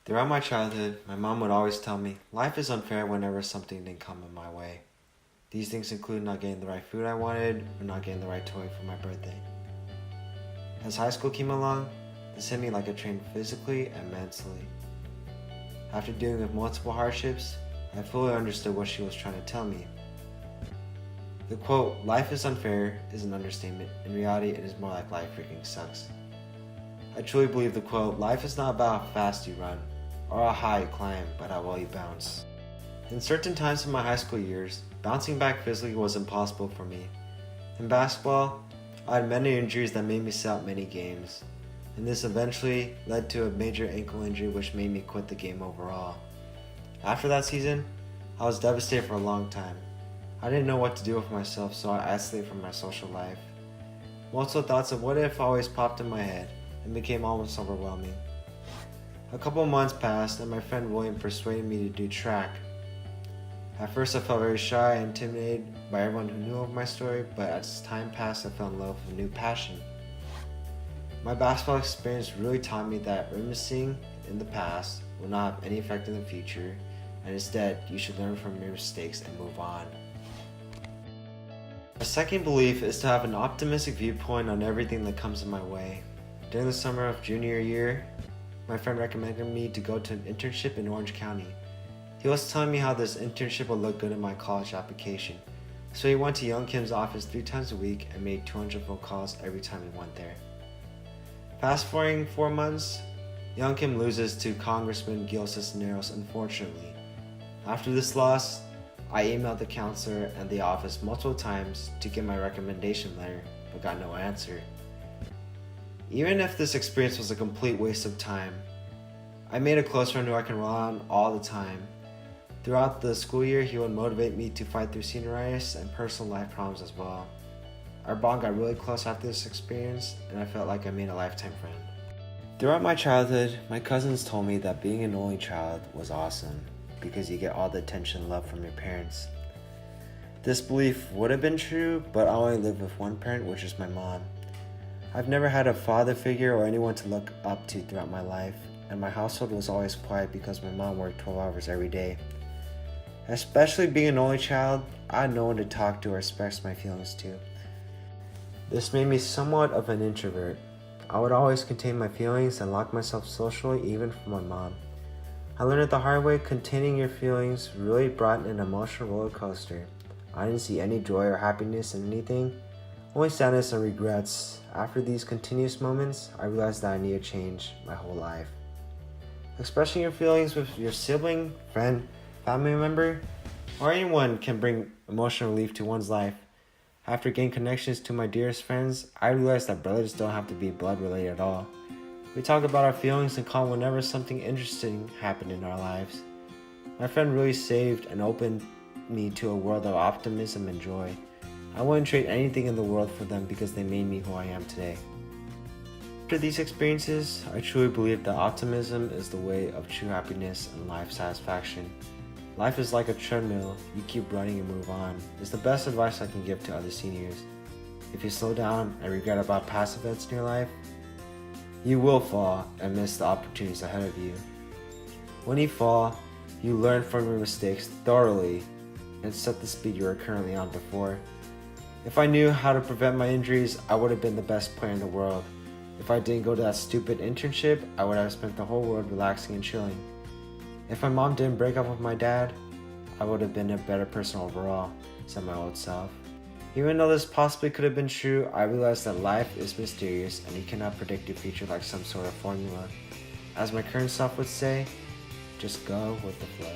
Throughout my childhood, my mom would always tell me life is unfair whenever something didn't come in my way. These things include not getting the right food I wanted or not getting the right toy for my birthday. As high school came along, this hit me like a train physically and mentally. After dealing with multiple hardships, I fully understood what she was trying to tell me. The quote, "life is unfair," is an understatement. In reality, it is more like life freaking sucks. I truly believe the quote, "life is not about how fast you run or how high you climb, but how well you bounce." In certain times in my high school years, bouncing back physically was impossible for me. In basketball, I had many injuries that made me sit out many games, and this eventually led to a major ankle injury which made me quit the game overall. After that season, I was devastated for a long time. I didn't know what to do with myself, so I isolated from my social life. Multiple thoughts of what if always popped in my head and became almost overwhelming. A couple months passed and my friend William persuaded me to do track. At first I felt very shy and intimidated by everyone who knew of my story, but as time passed I fell in love with a new passion. My basketball experience really taught me that reminiscing in the past will not have any effect in the future, and instead you should learn from your mistakes and move on. My second belief is to have an optimistic viewpoint on everything that comes in my way. During the summer of junior year, my friend recommended me to go to an internship in Orange County. He was telling me how this internship would look good in my college application. So he went to Young Kim's office 3 times a week and made 200 phone calls every time he went there. Fast forwarding 4 months, Young Kim loses to Congressman Gil Cisneros, unfortunately. After this loss, I emailed the counselor and the office multiple times to get my recommendation letter, but got no answer. Even if this experience was a complete waste of time, I made a close friend who I can rely on all the time. Throughout the school year, he would motivate me to fight through senioritis and personal life problems as well. Our bond got really close after this experience, and I felt like I made a lifetime friend. Throughout my childhood, my cousins told me that being an only child was awesome because you get all the attention and love from your parents. This belief would have been true, but I only live with one parent, which is my mom. I've never had a father figure or anyone to look up to throughout my life, and my household was always quiet because my mom worked 12 hours every day. Especially being an only child, I had no one to talk to or express my feelings to. This made me somewhat of an introvert. I would always contain my feelings and lock myself socially, even from my mom. I learned it the hard way. Containing your feelings really brought an emotional roller coaster. I didn't see any joy or happiness in anything, only sadness and regrets. After these continuous moments, I realized that I needed to change my whole life. Expressing your feelings with your sibling, friend, family member, or anyone can bring emotional relief to one's life. After gaining connections to my dearest friends, I realized that brothers don't have to be blood related at all. We talk about our feelings and calm whenever something interesting happened in our lives. My friend really saved and opened me to a world of optimism and joy. I wouldn't trade anything in the world for them because they made me who I am today. After these experiences, I truly believe that optimism is the way of true happiness and life satisfaction. Life is like a treadmill, you keep running and move on. It's the best advice I can give to other seniors. If you slow down and regret about past events in your life, you will fall and miss the opportunities ahead of you. When you fall, you learn from your mistakes thoroughly and set the speed you were currently on before. If I knew how to prevent my injuries, I would have been the best player in the world. If I didn't go to that stupid internship, I would have spent the whole world relaxing and chilling. If my mom didn't break up with my dad, I would have been a better person overall, said my old self. Even though this possibly could have been true, I realized that life is mysterious and you cannot predict your future like some sort of formula. As my current self would say, just go with the flow.